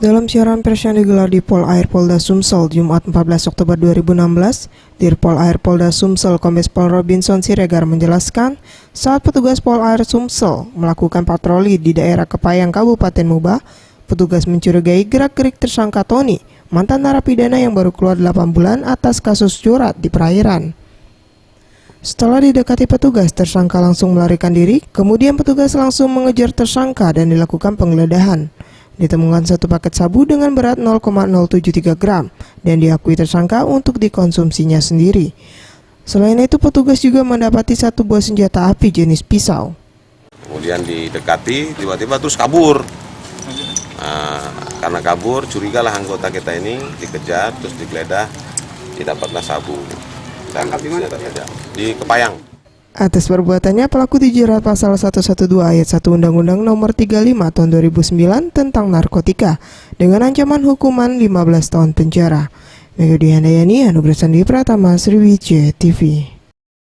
Dalam siaran pers yang digelar di Pol Air Polda Sumsel Jumat 14 Oktober 2016, Dirpol Air Polda Sumsel Kombes Pol Robinson Siregar menjelaskan, saat petugas Pol Air Sumsel melakukan patroli di daerah Kepayang Kabupaten Muba, petugas mencurigai gerak-gerik tersangka Tony, mantan narapidana yang baru keluar 8 bulan atas kasus curat di perairan. Setelah didekati petugas, tersangka langsung melarikan diri, kemudian petugas langsung mengejar tersangka dan dilakukan penggeledahan. Ditemukan satu paket sabu dengan berat 0,073 gram dan diakui tersangka untuk dikonsumsinya sendiri. Selain itu, petugas juga mendapati satu buah senjata api jenis pisau. Kemudian didekati, tiba-tiba terus kabur. Karena kabur, curigalah anggota kita ini, dikejar, terus digeledah, didapatlah sabu. Dan di Kepayang. Atas perbuatannya, pelaku dijerat pasal 112 ayat 1 Undang-Undang Nomor 35 Tahun 2009 tentang narkotika dengan ancaman hukuman 15 tahun penjara. Megawati Handayani, Anugrah Sandi Pratama, Sriwijaya TV.